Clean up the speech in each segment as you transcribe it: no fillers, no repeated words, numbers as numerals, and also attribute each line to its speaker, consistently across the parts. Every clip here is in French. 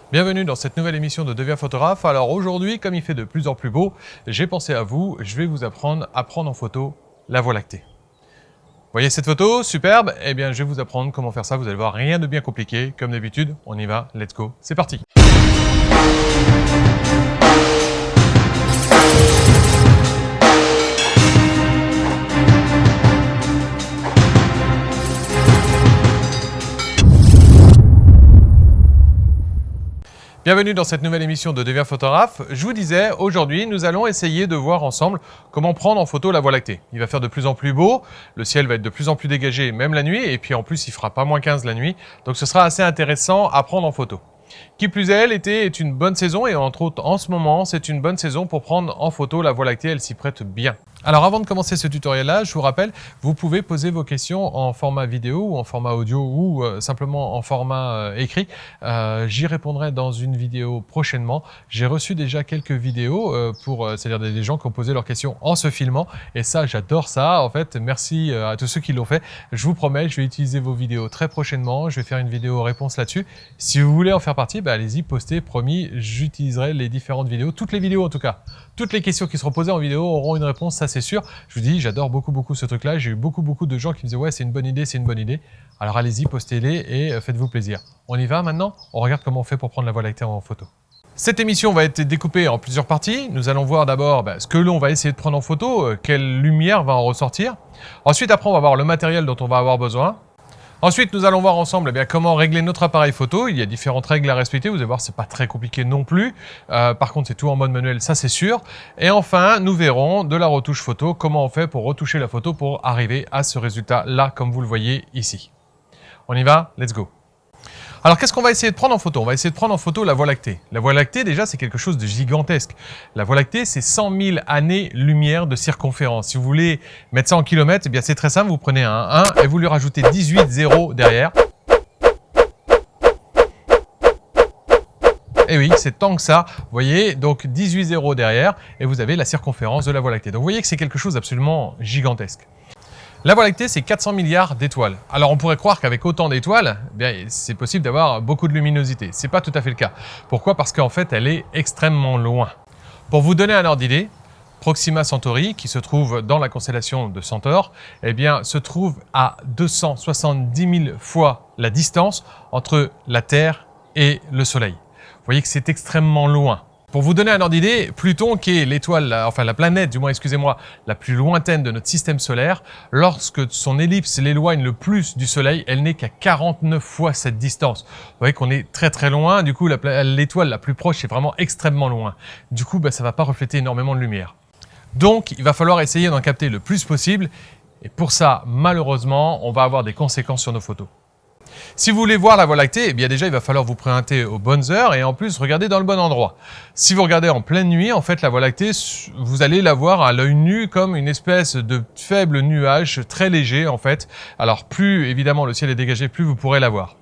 Speaker 1: Bienvenue dans cette nouvelle émission de Deviens photographe. Alors aujourd'hui, comme il fait de plus en plus beau, j'ai pensé à vous, je vais vous apprendre à prendre en photo la Voie lactée. Vous voyez cette photo, superbe? Eh bien, je vais vous apprendre comment faire ça, vous allez voir, rien de bien compliqué. Comme d'habitude, on y va, let's go, c'est parti! Bienvenue dans cette nouvelle émission de Deviens photographe. Je vous disais, aujourd'hui, nous allons essayer de voir ensemble comment prendre en photo la Voie lactée. Il va faire de plus en plus beau, le ciel va être de plus en plus dégagé, même la nuit, et puis en plus, il fera pas moins 15 la nuit, donc ce sera assez intéressant à prendre en photo. Qui plus est, l'été est une bonne saison, et entre autres, en ce moment, c'est une bonne saison pour prendre en photo la Voie lactée, elle s'y prête bien. Alors avant de commencer ce tutoriel-là, je vous rappelle, vous pouvez poser vos questions en format vidéo ou en format audio ou simplement en format écrit. J'y répondrai dans une vidéo prochainement. J'ai reçu déjà quelques vidéos c'est-à-dire des gens qui ont posé leurs questions en se filmant et ça, j'adore ça. En fait, merci à tous ceux qui l'ont fait. Je vous promets, je vais utiliser vos vidéos très prochainement. Je vais faire une vidéo réponse là-dessus. Si vous voulez en faire partie, allez-y, postez, promis, j'utiliserai les différentes vidéos, toutes les vidéos en tout cas. Toutes les questions qui seront posées en vidéo auront une réponse, ça c'est sûr. Je vous dis, j'adore beaucoup ce truc-là. J'ai eu beaucoup de gens qui me disaient « Ouais, c'est une bonne idée, c'est une bonne idée ». Alors allez-y, postez-les et faites-vous plaisir. On y va maintenant? On regarde comment on fait pour prendre la Voie lactée en photo. Cette émission va être découpée en plusieurs parties. Nous allons voir d'abord ce que l'on va essayer de prendre en photo, quelle lumière va en ressortir. Ensuite, après, on va voir le matériel dont on va avoir besoin. Ensuite, nous allons voir ensemble comment régler notre appareil photo. Il y a différentes règles à respecter. Vous allez voir, c'est pas très compliqué non plus. Par contre, c'est tout en mode manuel, ça c'est sûr. Et enfin, nous verrons de la retouche photo, comment on fait pour retoucher la photo pour arriver à ce résultat-là, comme vous le voyez ici. On y va? Let's go! Alors, qu'est-ce qu'on va essayer de prendre en photo? On va essayer de prendre en photo la Voie lactée. La Voie lactée, déjà, c'est quelque chose de gigantesque. La Voie lactée, c'est 100 000 années-lumière de circonférence. Si vous voulez mettre ça en kilomètres, eh bien, c'est très simple. Vous prenez un 1 et vous lui rajoutez 18 zéros derrière. Et oui, c'est tant que ça. Vous voyez, donc 18 zéros derrière et vous avez la circonférence de la Voie lactée. Donc, vous voyez que c'est quelque chose d'absolument gigantesque. La Voie lactée, c'est 400 milliards d'étoiles. Alors, on pourrait croire qu'avec autant d'étoiles, c'est possible d'avoir beaucoup de luminosité. C'est pas tout à fait le cas. Pourquoi? Parce qu'en fait, elle est extrêmement loin. Pour vous donner un ordre d'idée, Proxima Centauri, qui se trouve dans la constellation de Centaure, se trouve à 270 000 fois la distance entre la Terre et le Soleil. Vous voyez que c'est extrêmement loin. Pour vous donner un ordre d'idée, Pluton, qui est l'étoile, enfin la planète, du moins, excusez-moi, la plus lointaine de notre système solaire, lorsque son ellipse l'éloigne le plus du Soleil, elle n'est qu'à 49 fois cette distance. Vous voyez qu'on est très loin, du coup, l'étoile la plus proche est vraiment extrêmement loin. Du coup, ça ne va pas refléter énormément de lumière. Donc, il va falloir essayer d'en capter le plus possible, et pour ça, malheureusement, on va avoir des conséquences sur nos photos. Si vous voulez voir la Voie lactée, déjà il va falloir vous présenter aux bonnes heures et en plus regarder dans le bon endroit. Si vous regardez en pleine nuit, en fait la Voie lactée, vous allez la voir à l'œil nu comme une espèce de faible nuage très léger en fait. Alors plus évidemment le ciel est dégagé, plus vous pourrez la voir.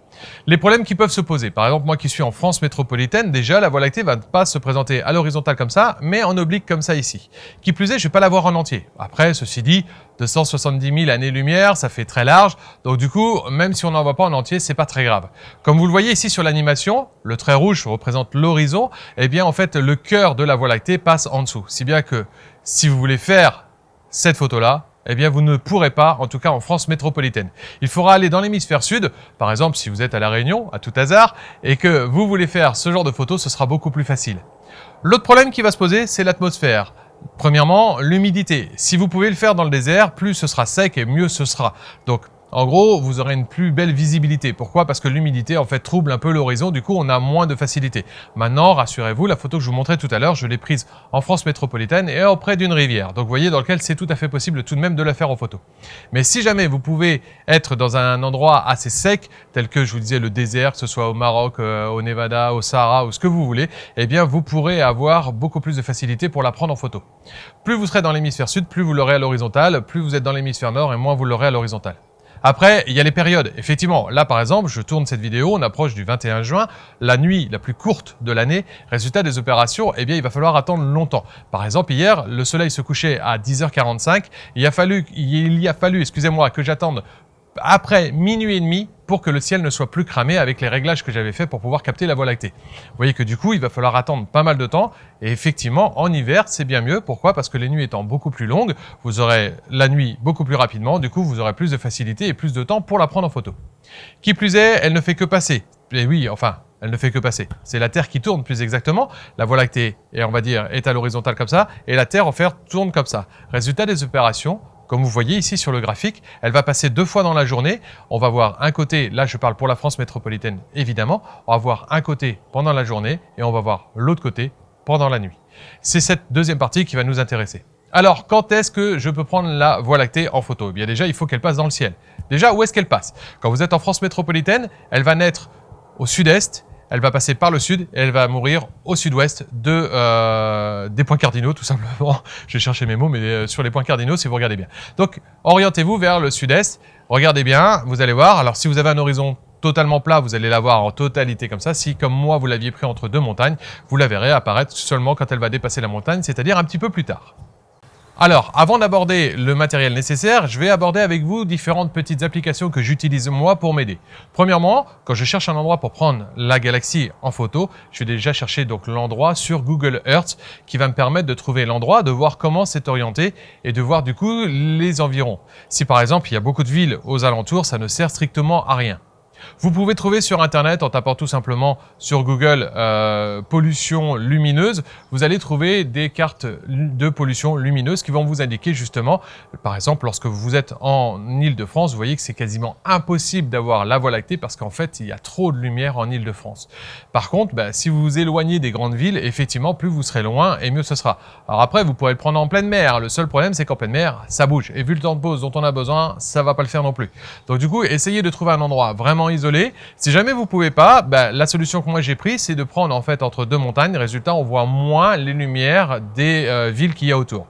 Speaker 1: Les problèmes qui peuvent se poser, par exemple moi qui suis en France métropolitaine, déjà la Voie lactée va pas se présenter à l'horizontale comme ça, mais en oblique comme ça ici. Qui plus est, je vais pas la voir en entier. Après, ceci dit, 270 000 années-lumière, ça fait très large, donc du coup, même si on n'en voit pas en entier, c'est pas très grave. Comme vous le voyez ici sur l'animation, le trait rouge représente l'horizon, en fait le cœur de la Voie lactée passe en dessous. Si bien que si vous voulez faire cette photo-là, vous ne pourrez pas, en tout cas en France métropolitaine. Il faudra aller dans l'hémisphère sud, par exemple si vous êtes à La Réunion, à tout hasard, et que vous voulez faire ce genre de photo, ce sera beaucoup plus facile. L'autre problème qui va se poser, c'est l'atmosphère. Premièrement, l'humidité. Si vous pouvez le faire dans le désert, plus ce sera sec et mieux ce sera. Donc, en gros, vous aurez une plus belle visibilité. Pourquoi? Parce que l'humidité, en fait, trouble un peu l'horizon. Du coup, on a moins de facilité. Maintenant, rassurez-vous, la photo que je vous montrais tout à l'heure, je l'ai prise en France métropolitaine et auprès d'une rivière. Donc, vous voyez, dans lequel c'est tout à fait possible tout de même de la faire en photo. Mais si jamais vous pouvez être dans un endroit assez sec, tel que je vous disais le désert, que ce soit au Maroc, au Nevada, au Sahara ou ce que vous voulez, vous pourrez avoir beaucoup plus de facilité pour la prendre en photo. Plus vous serez dans l'hémisphère sud, plus vous l'aurez à l'horizontale, plus vous êtes dans l'hémisphère nord et moins vous l'aurez à l'horizontale. Après, il y a les périodes. Effectivement, là par exemple, je tourne cette vidéo, on approche du 21 juin, la nuit la plus courte de l'année. Résultat des opérations, il va falloir attendre longtemps. Par exemple, hier, le soleil se couchait à 10h45. Il a fallu, excusez-moi, que j'attende après minuit et demi pour que le ciel ne soit plus cramé avec les réglages que j'avais fait pour pouvoir capter la Voie lactée. Vous voyez que du coup, il va falloir attendre pas mal de temps et effectivement, en hiver, c'est bien mieux. Pourquoi? Parce que les nuits étant beaucoup plus longues, vous aurez la nuit beaucoup plus rapidement, du coup, vous aurez plus de facilité et plus de temps pour la prendre en photo. Qui plus est, elle ne fait que passer. Et oui, enfin, elle ne fait que passer. C'est la Terre qui tourne plus exactement. La Voie lactée, et on va dire, est à l'horizontale comme ça, et la Terre, en fait, tourne comme ça. Résultat des opérations, comme vous voyez ici sur le graphique, elle va passer 2 fois dans la journée. On va voir un côté, là je parle pour la France métropolitaine évidemment, on va voir un côté pendant la journée et on va voir l'autre côté pendant la nuit. C'est cette deuxième partie qui va nous intéresser. Alors, quand est-ce que je peux prendre la Voie lactée en photo? Eh bien déjà, il faut qu'elle passe dans le ciel. Déjà, où est-ce qu'elle passe? Quand vous êtes en France métropolitaine, elle va naître au sud-est, elle va passer par le sud et elle va mourir au sud-ouest des points cardinaux, tout simplement. Je vais chercher mes mots, mais sur les points cardinaux, si vous regardez bien. Donc, orientez-vous vers le sud-est, regardez bien, vous allez voir. Alors, si vous avez un horizon totalement plat, vous allez la voir en totalité comme ça. Si, comme moi, vous l'aviez pris entre 2 montagnes, vous la verrez apparaître seulement quand elle va dépasser la montagne, c'est-à-dire un petit peu plus tard. Alors, avant d'aborder le matériel nécessaire, je vais aborder avec vous différentes petites applications que j'utilise moi pour m'aider. Premièrement, quand je cherche un endroit pour prendre la galaxie en photo, je vais déjà chercher donc l'endroit sur Google Earth qui va me permettre de trouver l'endroit, de voir comment c'est orienté et de voir du coup les environs. Si par exemple il y a beaucoup de villes aux alentours, ça ne sert strictement à rien. Vous pouvez trouver sur internet en tapant tout simplement sur Google pollution lumineuse, vous allez trouver des cartes de pollution lumineuse qui vont vous indiquer justement, par exemple lorsque vous êtes en Île-de-France, vous voyez que c'est quasiment impossible d'avoir la Voie lactée parce qu'en fait il y a trop de lumière en Île-de-France. Par contre, si vous vous éloignez des grandes villes, effectivement plus vous serez loin et mieux ce sera. Alors après vous pourrez le prendre en pleine mer, le seul problème c'est qu'en pleine mer ça bouge et vu le temps de pause dont on a besoin, ça va pas le faire non plus. Donc du coup essayez de trouver un endroit vraiment isolé. Si jamais vous pouvez pas, la solution que moi j'ai prise, c'est de prendre en fait entre 2 montagnes. Résultat, on voit moins les lumières des villes qu'il y a autour.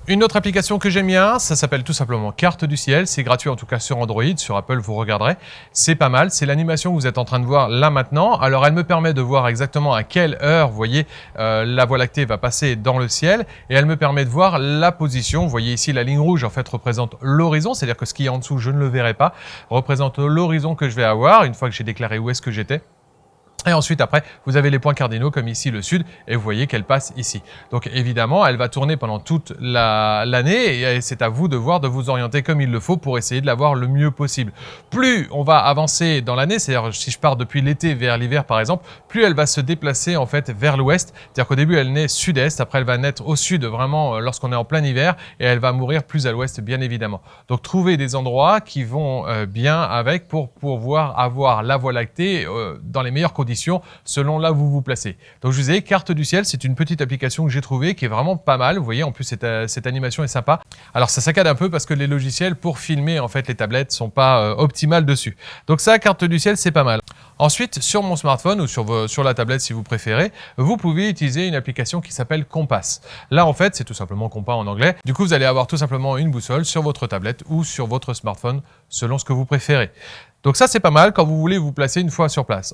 Speaker 1: Une autre application que j'aime bien, ça s'appelle tout simplement Carte du ciel. C'est gratuit en tout cas sur Android, sur Apple vous regarderez. C'est pas mal, c'est l'animation que vous êtes en train de voir là maintenant. Alors elle me permet de voir exactement à quelle heure, vous voyez, la Voie lactée va passer dans le ciel. Et elle me permet de voir la position. Vous voyez ici la ligne rouge en fait représente l'horizon, c'est-à-dire que ce qui est en dessous, je ne le verrai pas, représente l'horizon que je vais avoir une fois que j'ai déclaré où est-ce que j'étais. Et ensuite, après, vous avez les points cardinaux comme ici le sud et vous voyez qu'elle passe ici. Donc évidemment, elle va tourner pendant toute l'année et c'est à vous de voir, de vous orienter comme il le faut pour essayer de la voir le mieux possible. Plus on va avancer dans l'année, c'est-à-dire si je pars depuis l'été vers l'hiver par exemple, plus elle va se déplacer en fait vers l'ouest. C'est-à-dire qu'au début, elle naît sud-est, après elle va naître au sud vraiment lorsqu'on est en plein hiver et elle va mourir plus à l'ouest bien évidemment. Donc trouvez des endroits qui vont bien avec pour pouvoir avoir la Voie lactée dans les meilleures conditions selon là où vous vous placez. Donc je vous ai Carte du ciel, c'est une petite application que j'ai trouvée qui est vraiment pas mal. Vous voyez, en plus cette animation est sympa. Alors ça saccade un peu parce que les logiciels pour filmer en fait les tablettes sont pas optimales dessus. Donc ça, Carte du ciel, c'est pas mal. Ensuite, sur mon smartphone ou sur la tablette si vous préférez, vous pouvez utiliser une application qui s'appelle Compass. Là en fait, c'est tout simplement compas en anglais. Du coup, vous allez avoir tout simplement une boussole sur votre tablette ou sur votre smartphone selon ce que vous préférez. Donc ça, c'est pas mal quand vous voulez vous placer une fois sur place.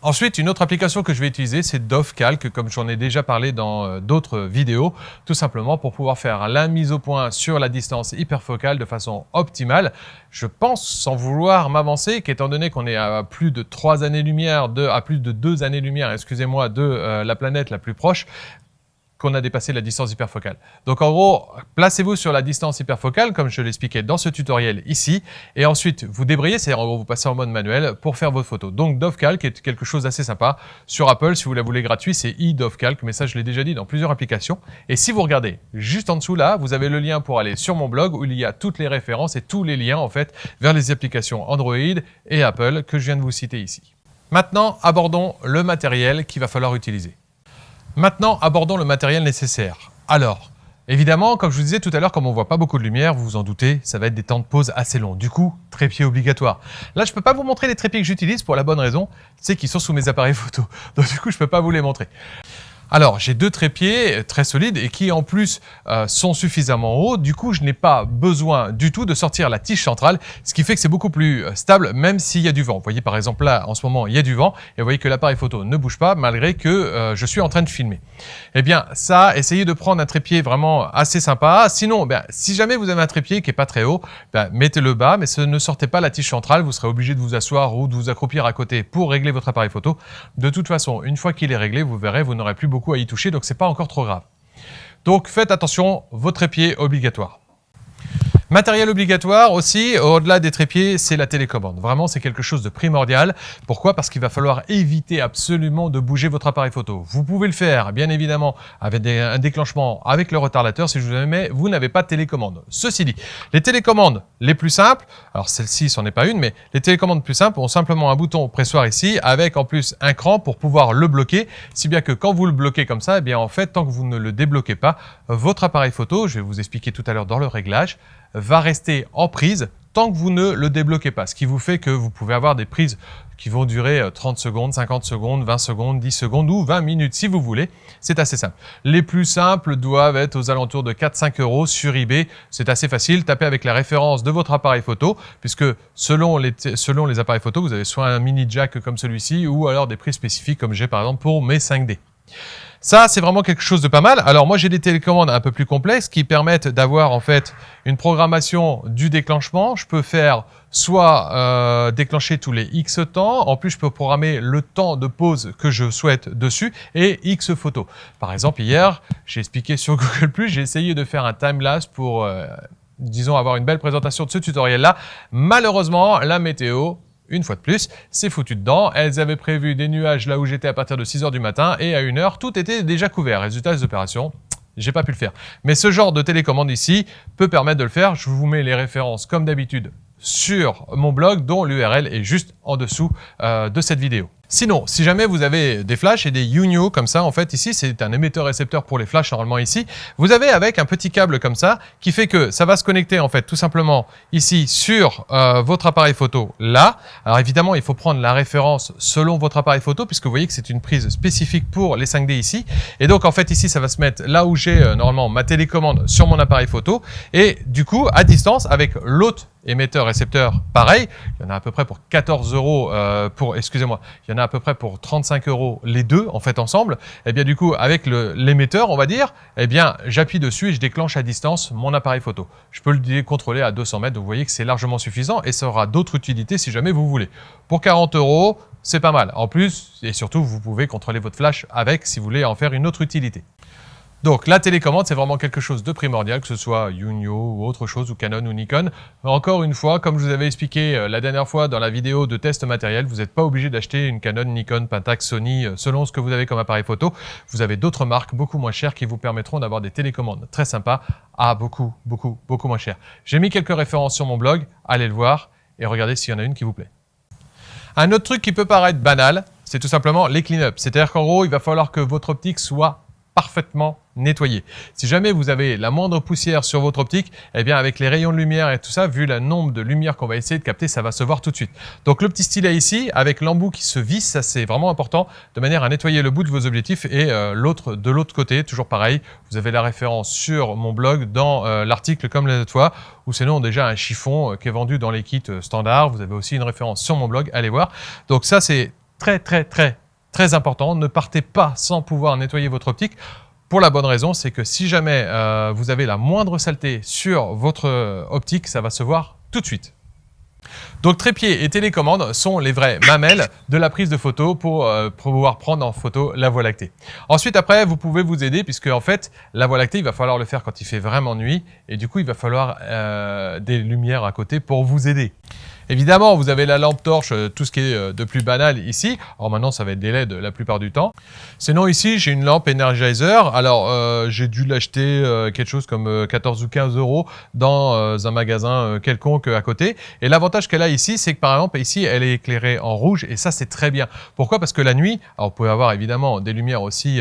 Speaker 1: Ensuite, une autre application que je vais utiliser, c'est Dovecalc, comme j'en ai déjà parlé dans d'autres vidéos, tout simplement pour pouvoir faire la mise au point sur la distance hyperfocale de façon optimale. Je pense, sans vouloir m'avancer, qu'étant donné qu'on est à plus de 3 années-lumière, à plus de 2 années-lumière, excusez-moi, de la planète la plus proche, qu'on a dépassé la distance hyperfocale. Donc en gros, placez-vous sur la distance hyperfocale, comme je l'expliquais dans ce tutoriel ici, et ensuite vous débrayez, c'est-à-dire en gros vous passez en mode manuel pour faire votre photo. Donc Dovecalc est quelque chose d'assez sympa. Sur Apple, si vous la voulez gratuit, c'est iDovecalc, mais ça je l'ai déjà dit dans plusieurs applications. Et si vous regardez juste en dessous là, vous avez le lien pour aller sur mon blog où il y a toutes les références et tous les liens en fait vers les applications Android et Apple que je viens de vous citer ici. Maintenant, abordons le matériel qu'il va falloir utiliser. Maintenant, abordons le matériel nécessaire. Alors, évidemment, comme je vous disais tout à l'heure, comme on ne voit pas beaucoup de lumière, vous vous en doutez, ça va être des temps de pause assez longs. Du coup, trépied obligatoire. Là, je ne peux pas vous montrer les trépieds que j'utilise pour la bonne raison, c'est qu'ils sont sous mes appareils photo. Donc du coup, je ne peux pas vous les montrer. Alors, j'ai deux trépieds très solides et qui en plus sont suffisamment hauts. Du coup, je n'ai pas besoin du tout de sortir la tige centrale, ce qui fait que c'est beaucoup plus stable même s'il y a du vent. Vous voyez par exemple là, en ce moment, il y a du vent et vous voyez que l'appareil photo ne bouge pas malgré que je suis en train de filmer. Eh bien, ça, essayez de prendre un trépied vraiment assez sympa. Sinon, si jamais vous avez un trépied qui n'est pas très haut, mettez-le bas, mais ne sortez pas la tige centrale. Vous serez obligé de vous asseoir ou de vous accroupir à côté pour régler votre appareil photo. De toute façon, une fois qu'il est réglé, vous verrez, vous n'aurez plus beaucoup à y toucher, donc c'est pas encore trop grave. Donc faites attention, vos trépieds obligatoires. Matériel obligatoire aussi, au-delà des trépieds, c'est la télécommande. Vraiment, c'est quelque chose de primordial. Pourquoi? Parce qu'il va falloir éviter absolument de bouger votre appareil photo. Vous pouvez le faire, bien évidemment, avec un déclenchement avec le retardateur si jamais vous n'avez pas de télécommande. Ceci dit, les télécommandes les plus simples, alors celle-ci, c'en est pas une, mais les télécommandes plus simples ont simplement un bouton pressoir ici, avec en plus un cran pour pouvoir le bloquer, si bien que quand vous le bloquez comme ça, eh bien en fait, tant que vous ne le débloquez pas, votre appareil photo, je vais vous expliquer tout à l'heure dans le réglage, va rester en prise tant que vous ne le débloquez pas. Ce qui vous fait que vous pouvez avoir des prises qui vont durer 30 secondes, 50 secondes, 20 secondes, 10 secondes ou 20 minutes si vous voulez. C'est assez simple. Les plus simples doivent être aux alentours de 4-5 € sur eBay. C'est assez facile. Tapez avec la référence de votre appareil photo puisque selon les appareils photo, vous avez soit un mini jack comme celui-ci ou alors des prises spécifiques comme j'ai par exemple pour mes 5D. Ça, c'est vraiment quelque chose de pas mal. Alors moi, j'ai des télécommandes un peu plus complexes qui permettent d'avoir en fait une programmation du déclenchement. Je peux faire soit déclencher tous les X temps. En plus, je peux programmer le temps de pause que je souhaite dessus et X photos. Par exemple, hier, j'ai expliqué sur Google+, j'ai essayé de faire un time-lapse pour, disons, avoir une belle présentation de ce tutoriel-là. Malheureusement, la météo, une fois de plus, c'est foutu dedans. Elles avaient prévu des nuages là où j'étais à partir de 6 h du matin et à 1 h, tout était déjà couvert. Résultat des opérations, j'ai pas pu le faire. Mais ce genre de télécommande ici peut permettre de le faire. Je vous mets les références comme d'habitude sur mon blog dont l'URL est juste en dessous de cette vidéo. Sinon, si jamais vous avez des flashs et des Yunio comme ça, en fait ici c'est un émetteur-récepteur pour les flashs normalement ici, vous avez avec un petit câble comme ça qui fait que ça va se connecter en fait tout simplement ici sur votre appareil photo là. Alors évidemment il faut prendre la référence selon votre appareil photo puisque vous voyez que c'est une prise spécifique pour les 5D ici. Et donc en fait ici ça va se mettre là où j'ai normalement ma télécommande sur mon appareil photo et du coup à distance avec l'autre émetteur-récepteur, pareil, il y en a à peu près pour 14 €, excusez-moi, il y en a à peu près pour 35 € les deux en fait ensemble. Et bien du coup avec l'émetteur on va dire, eh bien j'appuie dessus et je déclenche à distance mon appareil photo. Je peux le contrôler à 200 mètres, donc vous voyez que c'est largement suffisant et ça aura d'autres utilités si jamais vous voulez. Pour 40 €, c'est pas mal. En plus et surtout vous pouvez contrôler votre flash avec si vous voulez en faire une autre utilité. Donc la télécommande, c'est vraiment quelque chose de primordial, que ce soit Yunio ou autre chose, ou Canon ou Nikon. Encore une fois, comme je vous avais expliqué la dernière fois dans la vidéo de test matériel, vous n'êtes pas obligé d'acheter une Canon, Nikon, Pentax, Sony, selon ce que vous avez comme appareil photo. Vous avez d'autres marques beaucoup moins chères qui vous permettront d'avoir des télécommandes très sympas à beaucoup moins cher. J'ai mis quelques références sur mon blog, allez le voir et regardez s'il y en a une qui vous plaît. Un autre truc qui peut paraître banal, c'est tout simplement les clean-up. C'est-à-dire qu'en gros, il va falloir que votre optique soit parfaitement nettoyé. Si jamais vous avez la moindre poussière sur votre optique, eh bien avec les rayons de lumière et tout ça, vu le nombre de lumière qu'on va essayer de capter, ça va se voir tout de suite. Donc le petit stylet ici, avec l'embout qui se visse, ça c'est vraiment important, de manière à nettoyer le bout de vos objectifs et de l'autre côté, toujours pareil, vous avez la référence sur mon blog dans l'article comme la autre fois, ou sinon déjà un chiffon qui est vendu dans les kits standards, vous avez aussi une référence sur mon blog, allez voir. Donc ça c'est très important, ne partez pas sans pouvoir nettoyer votre optique. Pour la bonne raison, c'est que si jamais vous avez la moindre saleté sur votre optique, ça va se voir tout de suite. Donc trépied et télécommande sont les vraies mamelles de la prise de photo pour pouvoir prendre en photo la Voie lactée. Ensuite après vous pouvez vous aider puisque en fait la Voie lactée il va falloir le faire quand il fait vraiment nuit et du coup il va falloir des lumières à côté pour vous aider. Évidemment, vous avez la lampe torche, tout ce qui est de plus banal ici. Alors maintenant, ça va être des LED la plupart du temps. Sinon, ici, j'ai une lampe Energizer. Alors, j'ai dû l'acheter quelque chose comme 14 ou 15 € dans un magasin quelconque à côté. Et l'avantage qu'elle a ici, c'est que par exemple, ici, elle est éclairée en rouge. Et ça, c'est très bien. Pourquoi? Parce que la nuit, alors vous pouvez avoir évidemment des lumières aussi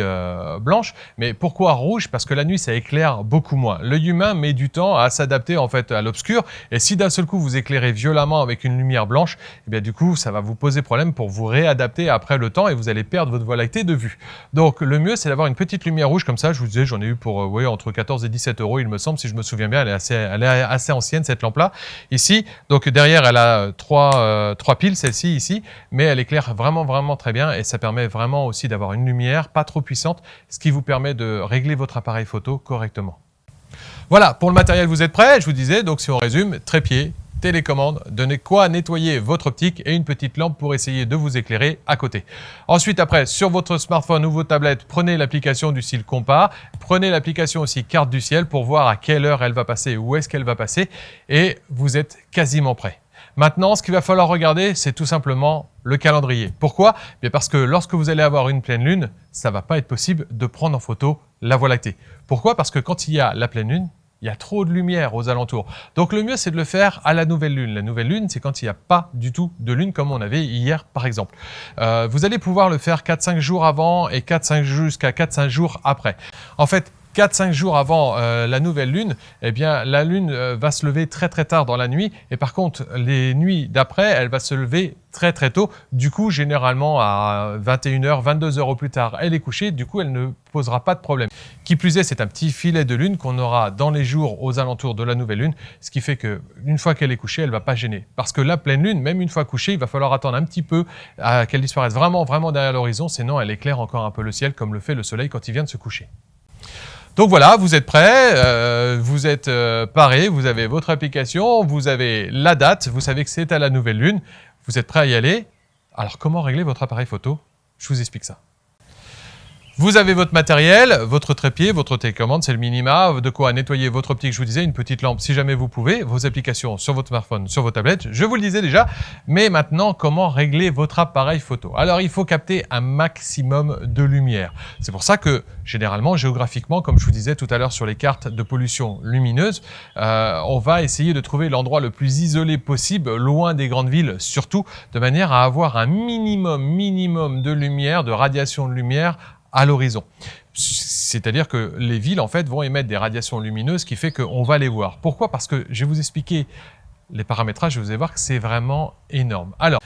Speaker 1: blanches. Mais pourquoi rouge? Parce que la nuit, ça éclaire beaucoup moins. L'œil humain met du temps à s'adapter en fait à l'obscur. Et si d'un seul coup, vous éclairez violemment avec avec une lumière blanche, et bien du coup, ça va vous poser problème pour vous réadapter après le temps et vous allez perdre votre Voie lactée de vue. Donc le mieux, c'est d'avoir une petite lumière rouge comme ça. Je vous disais, j'en ai eu pour entre 14 et 17 euros, il me semble, si je me souviens bien. Elle est assez ancienne, cette lampe-là. Ici, donc derrière, elle a trois piles, celle-ci ici, mais elle éclaire vraiment très bien et ça permet vraiment aussi d'avoir une lumière pas trop puissante, ce qui vous permet de régler votre appareil photo correctement. Voilà, pour le matériel, vous êtes prêts? Je vous disais, donc si on résume, trépied, télécommande, de quoi nettoyer votre optique et une petite lampe pour essayer de vous éclairer à côté. Ensuite, après, sur votre smartphone ou votre tablette, prenez l'application du style compas, prenez l'application aussi carte du ciel pour voir à quelle heure elle va passer, où est-ce qu'elle va passer et vous êtes quasiment prêt. Maintenant, ce qu'il va falloir regarder, c'est tout simplement le calendrier. Pourquoi? Bien parce que lorsque vous allez avoir une pleine lune, ça ne va pas être possible de prendre en photo la Voie lactée. Pourquoi? Parce que quand il y a la pleine lune, il y a trop de lumière aux alentours. Donc le mieux, c'est de le faire à la nouvelle lune. La nouvelle lune, c'est quand il n'y a pas du tout de lune, comme on avait hier, par exemple. Vous allez pouvoir le faire 4-5 jours avant et jusqu'à 4-5 jours après. En fait, 4-5 jours avant la nouvelle lune, eh bien, la lune va se lever très tard dans la nuit. Et par contre, les nuits d'après, elle va se lever très tôt. Du coup, généralement, à 21h, 22h au plus tard, elle est couchée. Du coup, elle ne posera pas de problème. Qui plus est, c'est un petit filet de lune qu'on aura dans les jours aux alentours de la nouvelle lune. Ce qui fait qu'une fois qu'elle est couchée, elle ne va pas gêner. Parce que la pleine lune, même une fois couchée, il va falloir attendre un petit peu qu'elle disparaisse vraiment derrière l'horizon. Sinon, elle éclaire encore un peu le ciel comme le fait le soleil quand il vient de se coucher. Donc voilà, vous êtes prêts, vous êtes parés, vous avez votre application, vous avez la date, vous savez que c'est à la nouvelle lune, vous êtes prêts à y aller. Alors comment régler votre appareil photo? Je vous explique ça. Vous avez votre matériel, votre trépied, votre télécommande, c'est le minima, de quoi nettoyer votre optique, je vous disais, une petite lampe si jamais vous pouvez, vos applications sur votre smartphone, sur vos tablettes, je vous le disais déjà, mais maintenant, comment régler votre appareil photo? Alors, il faut capter un maximum de lumière. C'est pour ça que, généralement, géographiquement, comme je vous disais tout à l'heure sur les cartes de pollution lumineuse, on va essayer de trouver l'endroit le plus isolé possible, loin des grandes villes surtout, de manière à avoir un minimum de lumière, de radiation de lumière, à l'horizon. C'est-à-dire que les villes, en fait, vont émettre des radiations lumineuses, ce qui fait qu'on va les voir. Pourquoi? Parce que je vais vous expliquer les paramétrages et vous allez voir que c'est vraiment énorme. Alors,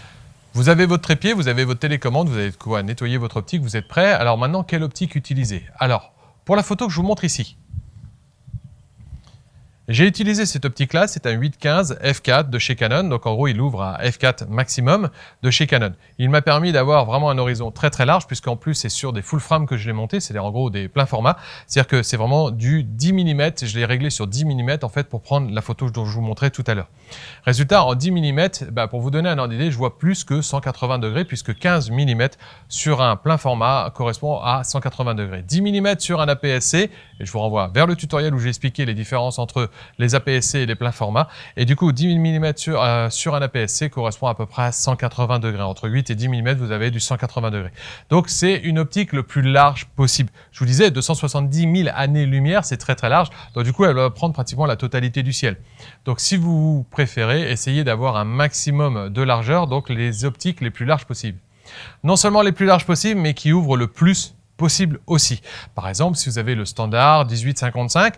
Speaker 1: vous avez votre trépied, vous avez votre télécommande, vous avez de quoi nettoyer votre optique, vous êtes prêts. Alors maintenant, quelle optique utiliser? Alors, pour la photo que je vous montre ici, j'ai utilisé cette optique-là, c'est un 8-15 f4 de chez Canon, donc en gros il ouvre à f4 maximum de chez Canon. Il m'a permis d'avoir vraiment un horizon très large, puisqu'en plus c'est sur des full frame que je l'ai monté, c'est en gros des pleins formats, c'est-à-dire que c'est vraiment du 10 mm, je l'ai réglé sur 10 mm en fait pour prendre la photo dont je vous montrais tout à l'heure. Résultat, en 10 mm, pour vous donner un ordre d'idée, je vois plus que 180 degrés, puisque 15 mm sur un plein format correspond à 180 degrés. 10 mm sur un APS-C, et je vous renvoie vers le tutoriel où j'ai expliqué les différences entre les APS-C et les pleins formats. Et du coup, 10 mm sur un APS-C correspond à peu près à 180 degrés. Entre 8 et 10 mm, vous avez du 180 degrés. Donc, c'est une optique le plus large possible. Je vous disais, 270 000 années-lumière, c'est très large. Donc, du coup, elle va prendre pratiquement la totalité du ciel. Donc, si vous préférez, essayez d'avoir un maximum de largeur, donc les optiques les plus larges possibles. Non seulement les plus larges possibles, mais qui ouvrent le plus possible aussi. Par exemple, si vous avez le standard 18-55,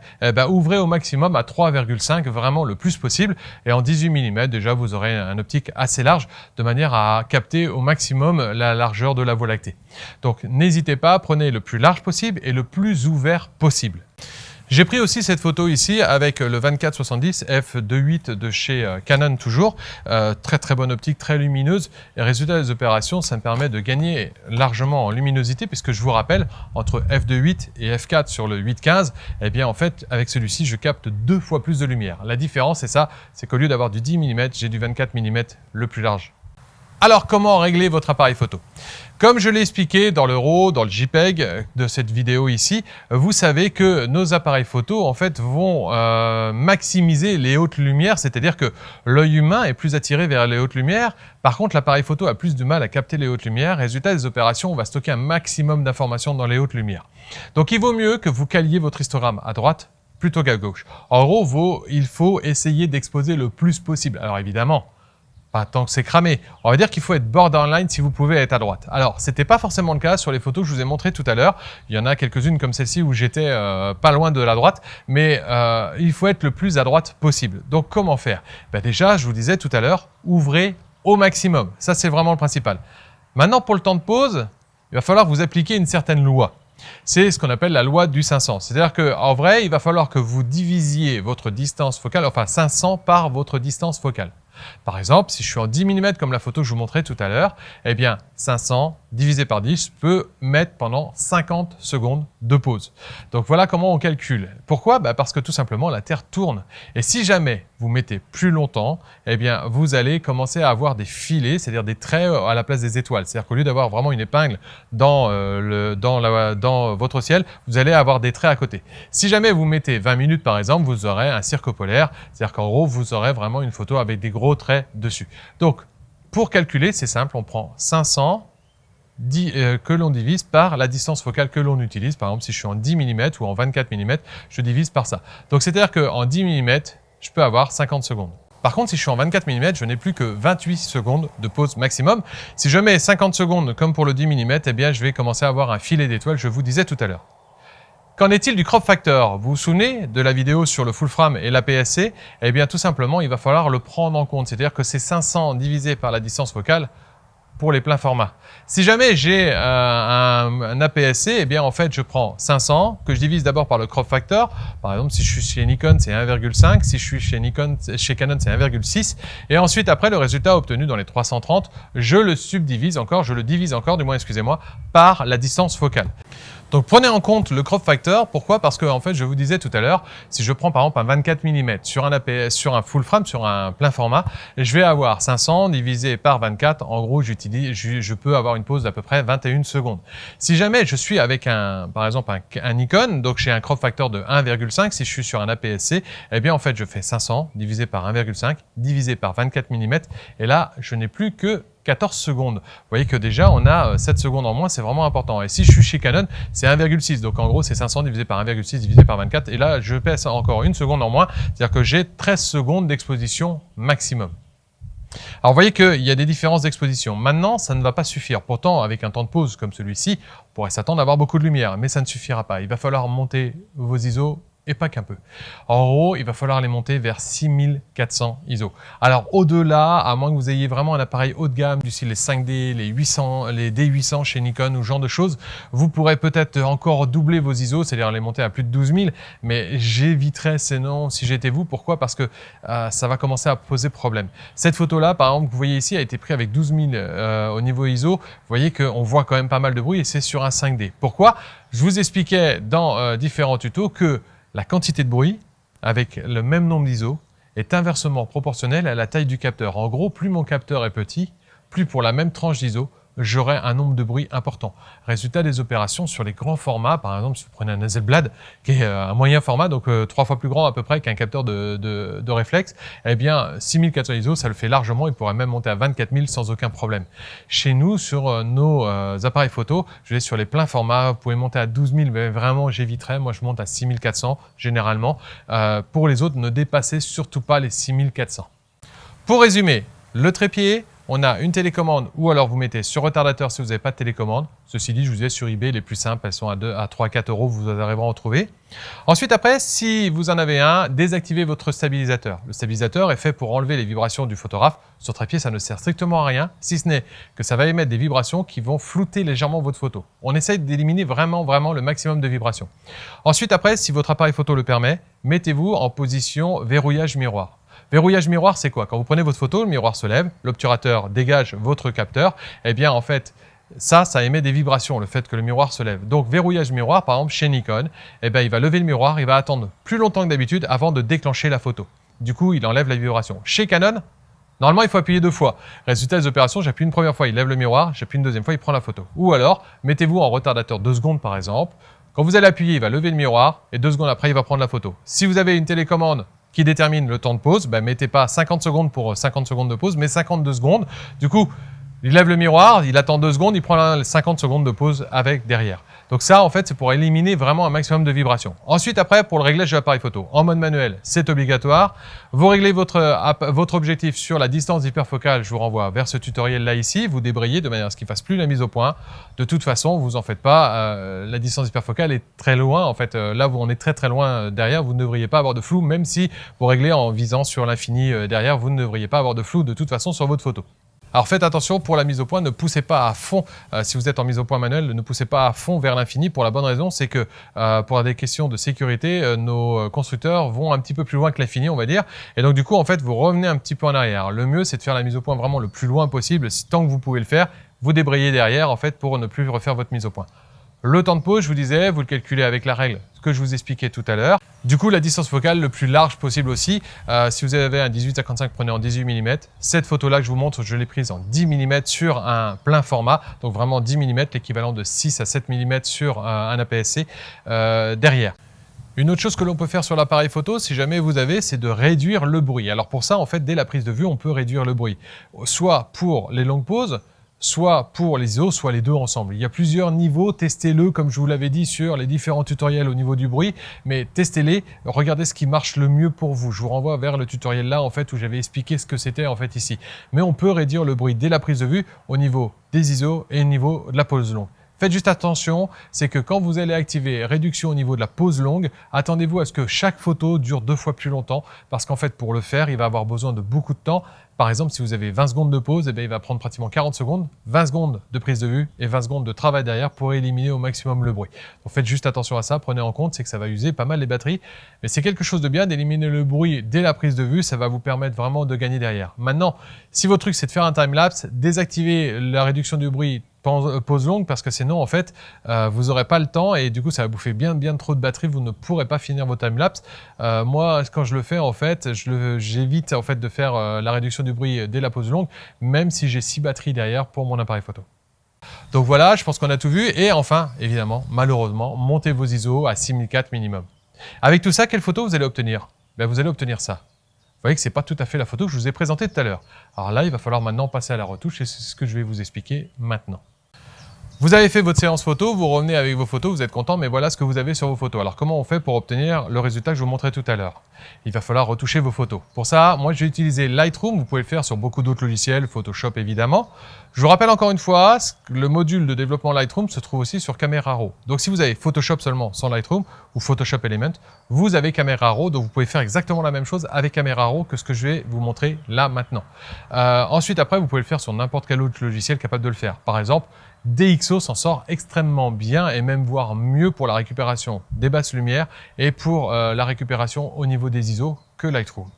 Speaker 1: ouvrez au maximum à 3,5, vraiment le plus possible. Et en 18 mm, déjà, vous aurez un optique assez large, de manière à capter au maximum la largeur de la Voie lactée. Donc, n'hésitez pas, prenez le plus large possible et le plus ouvert possible. J'ai pris aussi cette photo ici avec le 24-70 f2.8 de chez Canon toujours. Très bonne optique, très lumineuse. Et résultat des opérations, ça me permet de gagner largement en luminosité puisque je vous rappelle, entre f2.8 et f4 sur le 8-15, eh bien en fait, avec celui-ci, je capte 2 fois plus de lumière. La différence, c'est ça, c'est qu'au lieu d'avoir du 10 mm, j'ai du 24 mm le plus large. Alors, comment régler votre appareil photo? Comme je l'ai expliqué dans le RAW, dans le JPEG de cette vidéo ici, vous savez que nos appareils photo en fait vont maximiser les hautes lumières, c'est-à-dire que l'œil humain est plus attiré vers les hautes lumières. Par contre, l'appareil photo a plus de mal à capter les hautes lumières. Résultat des opérations, on va stocker un maximum d'informations dans les hautes lumières. Donc, il vaut mieux que vous caliez votre histogramme à droite plutôt qu'à gauche. En gros, il faut essayer d'exposer le plus possible. Alors évidemment, pas tant que c'est cramé. On va dire qu'il faut être borderline si vous pouvez être à droite. Alors, ce n'était pas forcément le cas sur les photos que je vous ai montrées tout à l'heure. Il y en a quelques-unes comme celle-ci où j'étais pas loin de la droite, mais il faut être le plus à droite possible. Donc, comment faire? Déjà, je vous disais tout à l'heure, ouvrez au maximum. Ça, c'est vraiment le principal. Maintenant, pour le temps de pause, il va falloir vous appliquer une certaine loi. C'est ce qu'on appelle la loi du 500. C'est-à-dire qu'en vrai, il va falloir que vous divisiez votre distance focale, enfin 500 par votre distance focale. Par exemple, si je suis en 10 mm comme la photo que je vous montrais tout à l'heure, eh bien 500 divisé par 10 peut mettre pendant 50 secondes de pause. Donc voilà comment on calcule. Pourquoi? Parce que tout simplement la Terre tourne. Et si jamais vous mettez plus longtemps, eh bien vous allez commencer à avoir des filets, c'est-à-dire des traits à la place des étoiles. C'est-à-dire qu'au lieu d'avoir vraiment une épingle dans votre ciel, vous allez avoir des traits à côté. Si jamais vous mettez 20 minutes par exemple, vous aurez un cirque polaire, c'est-à-dire qu'en gros vous aurez vraiment une photo avec des gros traits dessus. Donc pour calculer, c'est simple, on prend 500 que l'on divise par la distance focale que l'on utilise. Par exemple, si je suis en 10 mm ou en 24 mm, je divise par ça. Donc, c'est-à-dire qu'en 10 mm, je peux avoir 50 secondes. Par contre, si je suis en 24 mm, je n'ai plus que 28 secondes de pause maximum. Si je mets 50 secondes comme pour le 10 mm, eh bien, je vais commencer à avoir un filet d'étoiles, je vous disais tout à l'heure. Qu'en est-il du crop factor? Vous vous souvenez de la vidéo sur le full frame et l'APS-C? Eh bien, tout simplement, il va falloir le prendre en compte. C'est-à-dire que c'est 500 divisé par la distance focale pour les pleins formats. Si jamais j'ai un APS-C, eh bien en fait je prends 500 que je divise d'abord par le crop factor. Par exemple, si je suis chez Nikon, c'est 1,5. Si je suis chez Canon, c'est 1,6. Et ensuite, après, le résultat obtenu dans les 330, je le divise encore, par la distance focale. Donc prenez en compte le crop factor. Pourquoi? Parce que en fait, je vous disais tout à l'heure, si je prends par exemple un 24 mm sur un APS, sur un full frame, sur un plein format, je vais avoir 500 divisé par 24. En gros, je peux avoir une pause d'à peu près 21 secondes. Si jamais je suis avec par exemple un Nikon, donc j'ai un crop factor de 1,5. Si je suis sur un APS-C, eh bien en fait, je fais 500 divisé par 1,5 divisé par 24 mm. Et là, je n'ai plus que 14 secondes. Vous voyez que déjà, on a 7 secondes en moins, c'est vraiment important. Et si je suis chez Canon, c'est 1,6. Donc en gros, c'est 500 divisé par 1,6 divisé par 24. Et là, je pèse encore une seconde en moins. C'est-à-dire que j'ai 13 secondes d'exposition maximum. Alors vous voyez qu'il y a des différences d'exposition. Maintenant, ça ne va pas suffire. Pourtant, avec un temps de pause comme celui-ci, on pourrait s'attendre à avoir beaucoup de lumière. Mais ça ne suffira pas. Il va falloir monter vos ISO et pas qu'un peu. En gros, il va falloir les monter vers 6400 ISO. Alors au-delà, à moins que vous ayez vraiment un appareil haut de gamme du style les 5D, les 800, les D800 chez Nikon ou ce genre de choses, vous pourrez peut-être encore doubler vos ISO, c'est-à-dire les monter à plus de 12 000, mais j'éviterais ces noms si j'étais vous. Pourquoi? Parce que ça va commencer à poser problème. Cette photo-là, par exemple, que vous voyez ici, a été prise avec 12 000 au niveau ISO. Vous voyez qu'on voit quand même pas mal de bruit et c'est sur un 5D. Pourquoi? Je vous expliquais dans différents tutos que la quantité de bruit, avec le même nombre d'ISO, est inversement proportionnelle à la taille du capteur. En gros, plus mon capteur est petit, plus pour la même tranche d'ISO, j'aurai un nombre de bruits important. Résultat des opérations sur les grands formats, par exemple, si vous prenez un Hasselblad, qui est un moyen format, donc 3 fois plus grand à peu près qu'un capteur de réflexe, eh bien, 6400 ISO, ça le fait largement, il pourrait même monter à 24 000 sans aucun problème. Chez nous, sur nos appareils photo, je vais sur les pleins formats, vous pouvez monter à 12 000, mais vraiment, j'éviterai. Moi, je monte à 6400 généralement. Pour les autres, ne dépassez surtout pas les 6400. Pour résumer, le trépied, on a une télécommande ou alors vous mettez sur retardateur si vous n'avez pas de télécommande. Ceci dit, je vous disais sur eBay, les plus simples, elles sont à 3 à 4 euros, vous arriverez à en trouver. Ensuite, après, si vous en avez un, désactivez votre stabilisateur. Le stabilisateur est fait pour enlever les vibrations du photographe. Sur trépied, ça ne sert strictement à rien, si ce n'est que ça va émettre des vibrations qui vont flouter légèrement votre photo. On essaye d'éliminer vraiment le maximum de vibrations. Ensuite, après, si votre appareil photo le permet, mettez-vous en position verrouillage miroir. Verrouillage miroir, c'est quoi? Quand vous prenez votre photo, le miroir se lève, l'obturateur dégage votre capteur, eh bien en fait, ça émet des vibrations, le fait que le miroir se lève. Donc verrouillage miroir, par exemple chez Nikon, eh bien, il va lever le miroir, il va attendre plus longtemps que d'habitude avant de déclencher la photo. Du coup, il enlève la vibration. Chez Canon, normalement, il faut appuyer 2 fois. Résultat des opérations, j'appuie une première fois, il lève le miroir, j'appuie une deuxième fois, il prend la photo. Ou alors, mettez-vous en retardateur 2 secondes par exemple. Quand vous allez appuyer, il va lever le miroir et 2 secondes après, il va prendre la photo. Si vous avez une télécommande qui détermine le temps de pause, mettez pas 50 secondes pour 50 secondes de pause, mais 52 secondes. Du coup, Il lève le miroir, il attend 2 secondes, il prend 50 secondes de pause avec derrière. Donc ça, en fait, c'est pour éliminer vraiment un maximum de vibrations. Ensuite, après, pour le réglage de l'appareil photo, en mode manuel, c'est obligatoire. Vous réglez votre objectif sur la distance hyperfocale. Je vous renvoie vers ce tutoriel-là ici. Vous débrayez de manière à ce qu'il ne fasse plus la mise au point. De toute façon, vous en faites pas. La distance hyperfocale est très loin. En fait, là, on est très très loin derrière. Vous ne devriez pas avoir de flou, même si vous réglez en visant sur l'infini derrière. Vous ne devriez pas avoir de flou de toute façon sur votre photo. Alors faites attention pour la mise au point, ne poussez pas à fond, si vous êtes en mise au point manuelle, ne poussez pas à fond vers l'infini pour la bonne raison, c'est que pour des questions de sécurité, nos constructeurs vont un petit peu plus loin que l'infini, on va dire, et donc du coup en fait vous revenez un petit peu en arrière. Le mieux c'est de faire la mise au point vraiment le plus loin possible, tant que vous pouvez le faire, vous débrayez derrière en fait pour ne plus refaire votre mise au point. Le temps de pause, je vous disais, vous le calculez avec la règle que je vous expliquais tout à l'heure. Du coup, la distance focale le plus large possible aussi. Si vous avez un 18-55, prenez en 18 mm. Cette photo-là que je vous montre, je l'ai prise en 10 mm sur un plein format. Donc vraiment 10 mm, l'équivalent de 6 à 7 mm sur un APS-C derrière. Une autre chose que l'on peut faire sur l'appareil photo, si jamais vous avez, c'est de réduire le bruit. Alors pour ça, en fait, dès la prise de vue, on peut réduire le bruit. Soit pour les longues pauses, soit pour les ISO, soit les deux ensemble. Il y a plusieurs niveaux, testez-le comme je vous l'avais dit sur les différents tutoriels au niveau du bruit, mais testez-les, regardez ce qui marche le mieux pour vous. Je vous renvoie vers le tutoriel là en fait où j'avais expliqué ce que c'était en fait ici. Mais on peut réduire le bruit dès la prise de vue au niveau des ISO et au niveau de la pause longue. Faites juste attention, c'est que quand vous allez activer réduction au niveau de la pause longue, attendez-vous à ce que chaque photo dure 2 fois plus longtemps parce qu'en fait pour le faire, il va avoir besoin de beaucoup de temps. Par exemple, si vous avez 20 secondes de pause, eh bien, il va prendre pratiquement 40 secondes, 20 secondes de prise de vue et 20 secondes de travail derrière pour éliminer au maximum le bruit. Donc faites juste attention à ça, prenez en compte, c'est que ça va user pas mal les batteries, mais c'est quelque chose de bien d'éliminer le bruit dès la prise de vue, ça va vous permettre vraiment de gagner derrière. Maintenant, si votre truc c'est de faire un time-lapse, désactivez la réduction du bruit pause longue parce que sinon en fait vous n'aurez pas le temps et du coup ça va bouffer bien trop de batterie, vous ne pourrez pas finir vos timelapse. Moi quand je le fais en fait j'évite en fait de faire la réduction du bruit dès la pause longue même si j'ai 6 batteries derrière pour mon appareil photo. Donc voilà, je pense qu'on a tout vu et enfin évidemment malheureusement montez vos ISO à 6004 minimum. Avec tout ça, quelle photo vous allez obtenir? Ben, vous allez obtenir ça. Vous voyez que ce n'est pas tout à fait la photo que je vous ai présentée tout à l'heure. Alors là, il va falloir maintenant passer à la retouche et c'est ce que je vais vous expliquer maintenant. Vous avez fait votre séance photo, vous revenez avec vos photos, vous êtes content, mais voilà ce que vous avez sur vos photos. Alors comment on fait pour obtenir le résultat que je vous montrais tout à l'heure? Il va falloir retoucher vos photos. Pour ça, moi je vais utiliser Lightroom, vous pouvez le faire sur beaucoup d'autres logiciels, Photoshop évidemment. Je vous rappelle encore une fois, le module de développement Lightroom se trouve aussi sur Camera Raw. Donc si vous avez Photoshop seulement sans Lightroom ou Photoshop Element, vous avez Camera Raw, donc vous pouvez faire exactement la même chose avec Camera Raw que ce que je vais vous montrer là maintenant. Ensuite après, vous pouvez le faire sur n'importe quel autre logiciel capable de le faire. Par exemple, DxO s'en sort extrêmement bien et même voire mieux pour la récupération des basses lumières et pour la récupération au niveau des ISO que Lightroom.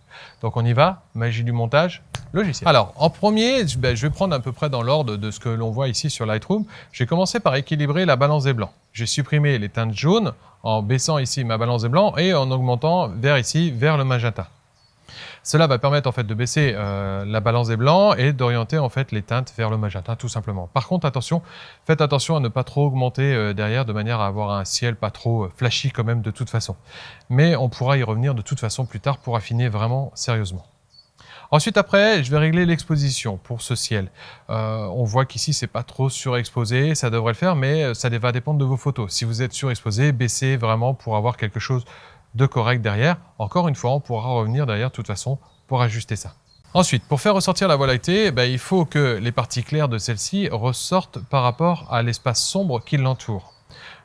Speaker 1: Donc on y va, magie du montage, logiciel. Alors en premier, je vais prendre à peu près dans l'ordre de ce que l'on voit ici sur Lightroom. Je vais commencer par équilibrer la balance des blancs. J'ai supprimé les teintes jaunes en baissant ici ma balance des blancs et en augmentant vers ici, vers le magenta. Cela va permettre en fait de baisser la balance des blancs et d'orienter en fait les teintes vers le magenta tout simplement. Par contre attention, faites attention à ne pas trop augmenter derrière de manière à avoir un ciel pas trop flashy quand même de toute façon. Mais on pourra y revenir de toute façon plus tard pour affiner vraiment sérieusement. Ensuite après, je vais régler l'exposition pour ce ciel. On voit qu'ici c'est pas trop surexposé, ça devrait le faire, mais ça va dépendre de vos photos. Si vous êtes surexposé, baissez vraiment pour avoir quelque chose de correct derrière. Encore une fois, on pourra revenir derrière de toute façon pour ajuster ça. Ensuite, pour faire ressortir la Voie lactée, il faut que les parties claires de celle-ci ressortent par rapport à l'espace sombre qui l'entoure.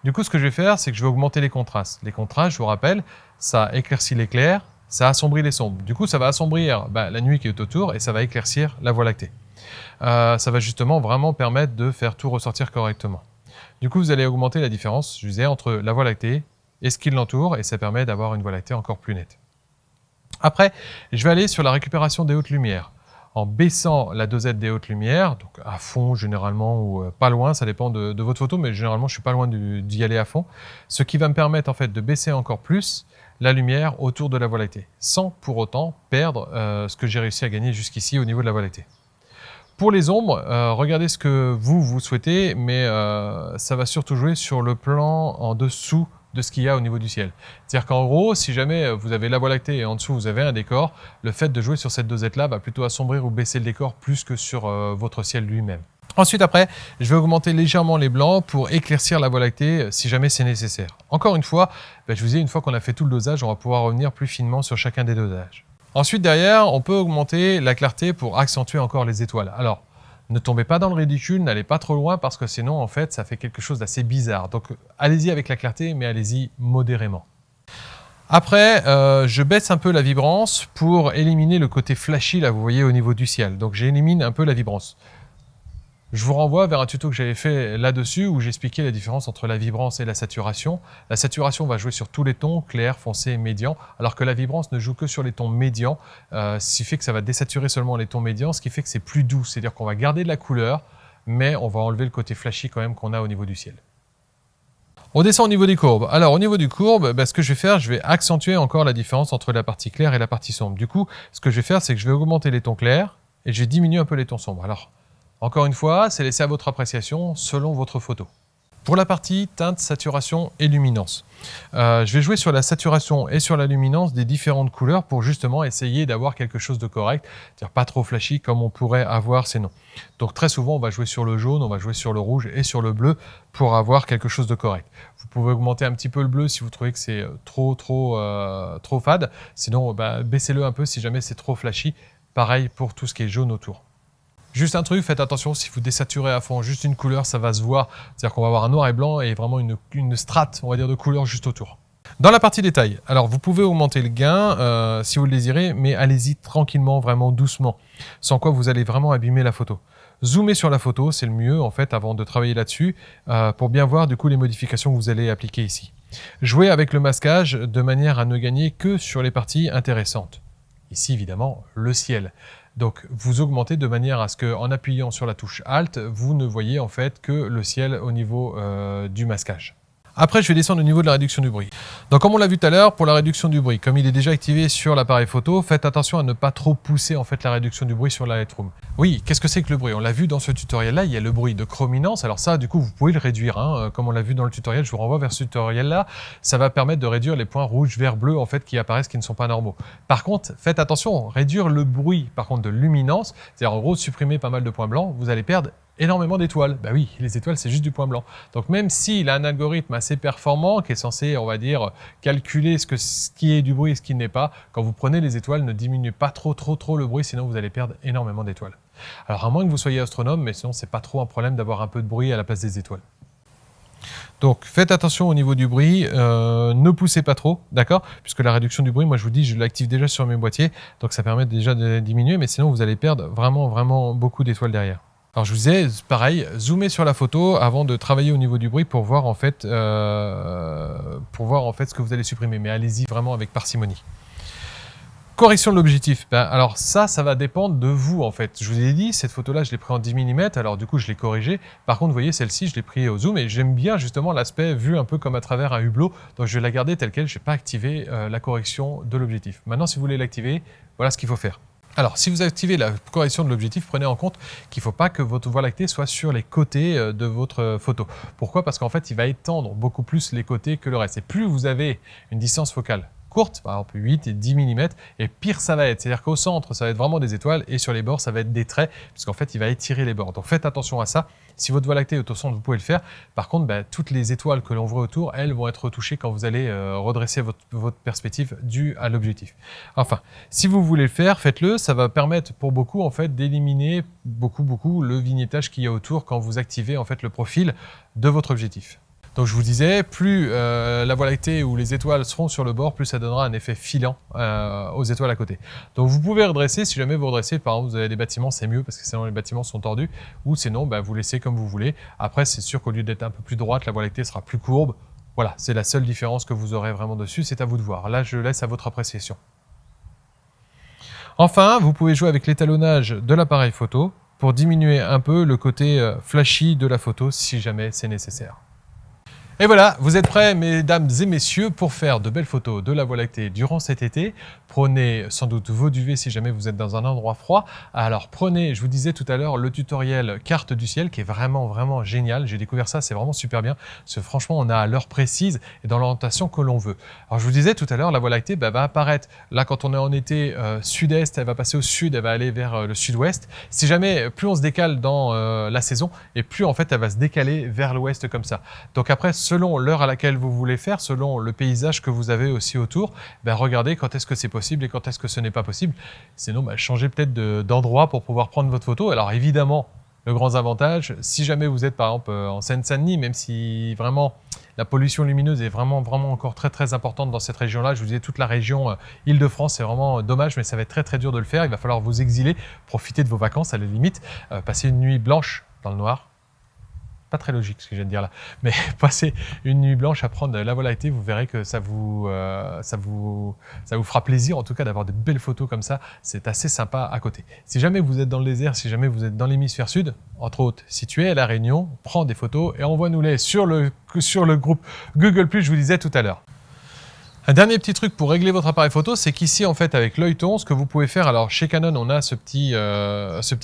Speaker 1: Du coup, ce que je vais faire, c'est que je vais augmenter les contrastes. Les contrastes, je vous rappelle, ça éclaircit les clairs, ça assombrit les sombres. Du coup, ça va assombrir la nuit qui est autour et ça va éclaircir la Voie lactée. Ça va justement vraiment permettre de faire tout ressortir correctement. Du coup, vous allez augmenter la différence, je disais, entre la Voie lactée et ce qui l'entoure, et ça permet d'avoir une Voie lactée encore plus nette. Après, je vais aller sur la récupération des hautes lumières. En baissant la dosette des hautes lumières, donc à fond généralement ou pas loin, ça dépend de votre photo, mais généralement je suis pas loin d'y aller à fond, ce qui va me permettre en fait de baisser encore plus la lumière autour de la Voie lactée, sans pour autant perdre ce que j'ai réussi à gagner jusqu'ici au niveau de la Voie lactée. Pour les ombres, regardez ce que vous souhaitez, mais ça va surtout jouer sur le plan en dessous de ce qu'il y a au niveau du ciel. C'est-à-dire qu'en gros, si jamais vous avez la Voie lactée et en dessous vous avez un décor, le fait de jouer sur cette dosette-là va plutôt assombrir ou baisser le décor plus que sur votre ciel lui-même. Ensuite, après, je vais augmenter légèrement les blancs pour éclaircir la Voie lactée si jamais c'est nécessaire. Encore une fois, je vous dis, une fois qu'on a fait tout le dosage, on va pouvoir revenir plus finement sur chacun des dosages. Ensuite, derrière, on peut augmenter la clarté pour accentuer encore les étoiles. Alors, ne tombez pas dans le ridicule, n'allez pas trop loin parce que sinon, en fait, ça fait quelque chose d'assez bizarre. Donc, allez-y avec la clarté, mais allez-y modérément. Après, je baisse un peu la vibrance pour éliminer le côté flashy, là, vous voyez, au niveau du ciel. Donc, j'élimine un peu la vibrance. Je vous renvoie vers un tuto que j'avais fait là-dessus où j'expliquais la différence entre la vibrance et la saturation. La saturation va jouer sur tous les tons, clair, foncé, médian, alors que la vibrance ne joue que sur les tons médians, ce qui fait que ça va désaturer seulement les tons médians, ce qui fait que c'est plus doux, c'est-à-dire qu'on va garder de la couleur, mais on va enlever le côté flashy quand même qu'on a au niveau du ciel. On descend au niveau des courbes. Alors au niveau du courbe, ce que je vais faire, je vais accentuer encore la différence entre la partie claire et la partie sombre. Du coup, ce que je vais faire, c'est que je vais augmenter les tons clairs et je vais diminuer un peu les tons sombres. Alors, encore une fois, c'est laissé à votre appréciation selon votre photo. Pour la partie teinte, saturation et luminance, je vais jouer sur la saturation et sur la luminance des différentes couleurs pour justement essayer d'avoir quelque chose de correct, c'est-à-dire pas trop flashy comme on pourrait avoir sinon. Donc très souvent, on va jouer sur le jaune, on va jouer sur le rouge et sur le bleu pour avoir quelque chose de correct. Vous pouvez augmenter un petit peu le bleu si vous trouvez que c'est trop fade, sinon baissez-le un peu si jamais c'est trop flashy. Pareil pour tout ce qui est jaune autour. Juste un truc, faites attention, si vous désaturez à fond juste une couleur, ça va se voir. C'est-à-dire qu'on va avoir un noir et blanc et vraiment une strate, on va dire, de couleurs juste autour. Dans la partie détail, alors vous pouvez augmenter le gain si vous le désirez, mais allez-y tranquillement, vraiment doucement, sans quoi vous allez vraiment abîmer la photo. Zoomez sur la photo, c'est le mieux en fait avant de travailler là-dessus, pour bien voir du coup les modifications que vous allez appliquer ici. Jouez avec le masquage de manière à ne gagner que sur les parties intéressantes. Ici évidemment, le ciel. Donc vous augmentez de manière à ce qu'en appuyant sur la touche Alt, vous ne voyez en fait que le ciel au niveau du masquage. Après, je vais descendre au niveau de la réduction du bruit. Donc comme on l'a vu tout à l'heure, pour la réduction du bruit, comme il est déjà activé sur l'appareil photo, faites attention à ne pas trop pousser en fait la réduction du bruit sur la Lightroom. Oui, qu'est-ce que c'est que le bruit? On l'a vu dans ce tutoriel-là, il y a le bruit de chrominance. Alors ça, du coup, vous pouvez le réduire, comme on l'a vu dans le tutoriel. Je vous renvoie vers ce tutoriel-là. Ça va permettre de réduire les points rouge, vert, bleu en fait qui apparaissent, qui ne sont pas normaux. Par contre, faites attention, réduire le bruit, par contre, de luminance, c'est-à-dire en gros supprimer pas mal de points blancs, vous allez perdre énormément d'étoiles. Bah oui, les étoiles, c'est juste du point blanc. Donc même s'il a un algorithme assez performant qui est censé, on va dire, calculer ce qui est du bruit et ce qui n'est pas, quand vous prenez les étoiles, ne diminuez pas trop le bruit, sinon vous allez perdre énormément d'étoiles. Alors à moins que vous soyez astronome, mais sinon c'est pas trop un problème d'avoir un peu de bruit à la place des étoiles. Donc faites attention au niveau du bruit, ne poussez pas trop, d'accord? Puisque la réduction du bruit, moi je vous dis, je l'active déjà sur mes boîtiers, donc ça permet déjà de diminuer, mais sinon vous allez perdre vraiment beaucoup d'étoiles derrière. Alors je vous disais, pareil, zoomez sur la photo avant de travailler au niveau du bruit pour voir en fait ce que vous allez supprimer, mais allez-y vraiment avec parcimonie. Correction de l'objectif, alors ça va dépendre de vous en fait. Je vous ai dit, cette photo-là, je l'ai pris en 10 mm, alors du coup je l'ai corrigée. Par contre, vous voyez, celle-ci, je l'ai pris au zoom et j'aime bien justement l'aspect vu un peu comme à travers un hublot. Donc je vais la garder telle quelle, je ne vais pas activer la correction de l'objectif. Maintenant, si vous voulez l'activer, voilà ce qu'il faut faire. Alors, si vous activez la correction de l'objectif, prenez en compte qu'il ne faut pas que votre Voie lactée soit sur les côtés de votre photo. Pourquoi? Parce qu'en fait, il va étendre beaucoup plus les côtés que le reste. Et plus vous avez une distance focale courte, par exemple 8 et 10 mm, et pire ça va être. C'est-à-dire qu'au centre, ça va être vraiment des étoiles, et sur les bords, ça va être des traits, puisqu'en fait, il va étirer les bords. Donc faites attention à ça. Si votre Voie lactée est au centre, vous pouvez le faire. Par contre, toutes les étoiles que l'on voit autour, elles vont être retouchées quand vous allez redresser votre perspective due à l'objectif. Enfin, si vous voulez le faire, faites-le. Ça va permettre pour beaucoup en fait d'éliminer beaucoup le vignettage qu'il y a autour quand vous activez en fait le profil de votre objectif. Donc je vous disais, plus la Voie lactée ou les étoiles seront sur le bord, plus ça donnera un effet filant aux étoiles à côté. Donc vous pouvez redresser, si jamais vous redressez, par exemple vous avez des bâtiments, c'est mieux parce que sinon les bâtiments sont tordus, ou sinon vous laissez comme vous voulez. Après c'est sûr qu'au lieu d'être un peu plus droite, la Voie lactée sera plus courbe. Voilà, c'est la seule différence que vous aurez vraiment dessus, c'est à vous de voir. Là je laisse à votre appréciation. Enfin, vous pouvez jouer avec l'étalonnage de l'appareil photo pour diminuer un peu le côté flashy de la photo si jamais c'est nécessaire. Et voilà, vous êtes prêts, mesdames et messieurs, pour faire de belles photos de la Voie lactée durant cet été. Prenez sans doute vos duvets si jamais vous êtes dans un endroit froid. Alors prenez, je vous disais tout à l'heure, le tutoriel carte du ciel qui est vraiment génial. J'ai découvert ça, c'est vraiment super bien. Parce que franchement, on a l'heure précise et dans l'orientation que l'on veut. Alors je vous disais tout à l'heure, la Voie lactée va apparaître. Là, quand on est en été sud-est, elle va passer au sud, elle va aller vers le sud-ouest. Si jamais, plus on se décale dans la saison, et plus en fait, elle va se décaler vers l'ouest comme ça. Donc après, selon l'heure à laquelle vous voulez faire, selon le paysage que vous avez aussi autour, regardez quand est-ce que c'est possible et quand est-ce que ce n'est pas possible. Sinon, changez peut-être d'endroit pour pouvoir prendre votre photo. Alors évidemment, le grand avantage, si jamais vous êtes par exemple en Seine-Saint-Denis, même si vraiment la pollution lumineuse est vraiment encore très importante dans cette région-là, je vous disais toute la région Île-de-France, c'est vraiment dommage, mais ça va être très dur de le faire. Il va falloir vous exiler, profiter de vos vacances à la limite, passer une nuit blanche dans le noir. Pas très logique ce que je viens de dire là, mais passer une nuit blanche à prendre la Voie lactée, vous verrez que ça vous fera plaisir en tout cas d'avoir de belles photos comme ça, c'est assez sympa à côté. Si jamais vous êtes dans le désert, si jamais vous êtes dans l'hémisphère sud, entre autres, si tu es à La Réunion, prends des photos et envoie-nous-les sur le groupe Google+, je vous disais tout à l'heure. Un dernier petit truc pour régler votre appareil photo, c'est qu'ici, en fait, avec l'œilleton, ce que vous pouvez faire, alors chez Canon, on a ce petit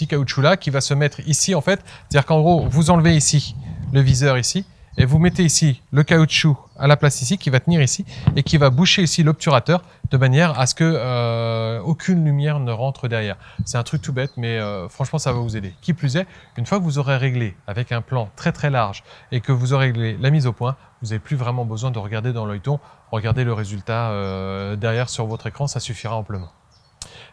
Speaker 1: caoutchouc-là qui va se mettre ici, en fait. C'est-à-dire qu'en gros, vous enlevez ici le viseur ici, et vous mettez ici le caoutchouc à la place ici, qui va tenir ici, et qui va boucher ici l'obturateur, de manière à ce que aucune lumière ne rentre derrière. C'est un truc tout bête, mais franchement, ça va vous aider. Qui plus est, une fois que vous aurez réglé avec un plan très large, et que vous aurez réglé la mise au point, vous n'avez plus vraiment besoin de regarder dans l'œilleton. Regardez le résultat derrière sur votre écran, ça suffira amplement.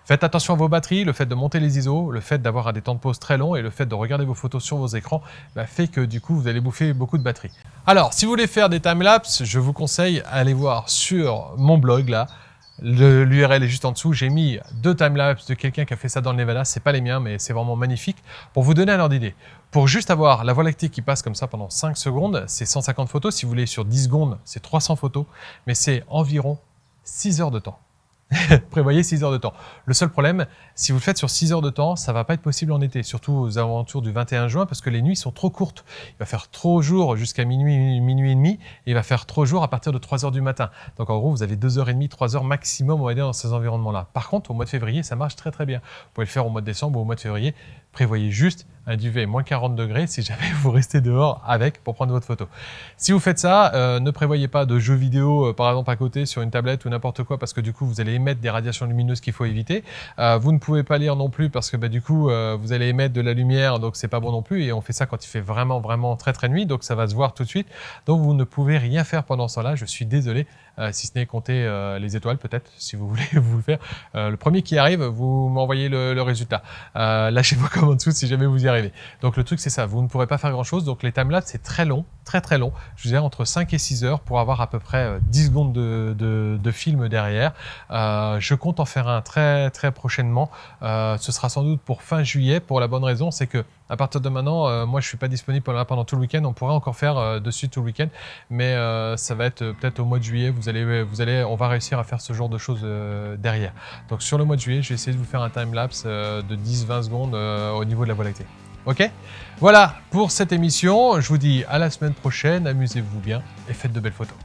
Speaker 1: Faites attention à vos batteries, le fait de monter les ISO, le fait d'avoir des temps de pause très longs et le fait de regarder vos photos sur vos écrans fait que du coup vous allez bouffer beaucoup de batterie. Alors si vous voulez faire des timelapses, je vous conseille d'aller voir sur mon blog là. L'URL est juste en dessous, j'ai mis 2 timelapses de quelqu'un qui a fait ça dans le Nevada, c'est pas les miens mais c'est vraiment magnifique. Pour vous donner un ordre d'idée, pour juste avoir la Voie lactée qui passe comme ça pendant 5 secondes, c'est 150 photos, si vous voulez sur 10 secondes c'est 300 photos, mais c'est environ 6 heures de temps. Prévoyez 6 heures de temps. Le seul problème, si vous le faites sur 6 heures de temps, ça ne va pas être possible en été, surtout aux alentours du 21 juin, parce que les nuits sont trop courtes. Il va faire trop jour jusqu'à minuit et demi, et il va faire trop jour à partir de 3 heures du matin. Donc en gros, vous avez 2h30, 3 heures maximum, on va dire, dans ces environnements-là. Par contre, au mois de février, ça marche très bien. Vous pouvez le faire au mois de décembre ou au mois de février. Prévoyez juste un duvet moins 40 degrés si jamais vous restez dehors avec pour prendre votre photo. Si vous faites ça, ne prévoyez pas de jeux vidéo par exemple à côté sur une tablette ou n'importe quoi parce que du coup vous allez émettre des radiations lumineuses qu'il faut éviter. Vous ne pouvez pas lire non plus parce que du coup vous allez émettre de la lumière donc c'est pas bon non plus et on fait ça quand il fait vraiment très nuit donc ça va se voir tout de suite. Donc vous ne pouvez rien faire pendant ce temps-là, je suis désolé. Si ce n'est compter les étoiles peut-être, si vous voulez vous le faire. Le premier qui arrive, vous m'envoyez le résultat. Lâchez vos commentaires en dessous si jamais vous y arrivez. Donc le truc c'est ça, vous ne pourrez pas faire grand chose. Donc les timelapses c'est très long, très long. Je vous dirais entre 5 et 6 heures pour avoir à peu près 10 secondes de film derrière. Je compte en faire un très prochainement. Ce sera sans doute pour fin juillet pour la bonne raison, c'est que à partir de maintenant, moi je suis pas disponible pendant tout le week-end. On pourrait encore faire dessus tout le week-end, mais ça va être peut-être au mois de juillet. On va réussir à faire ce genre de choses derrière. Donc sur le mois de juillet, je vais essayer de vous faire un timelapse de 10-20 secondes au niveau de la Voie lactée. Ok? Voilà pour cette émission. Je vous dis à la semaine prochaine. Amusez-vous bien et faites de belles photos.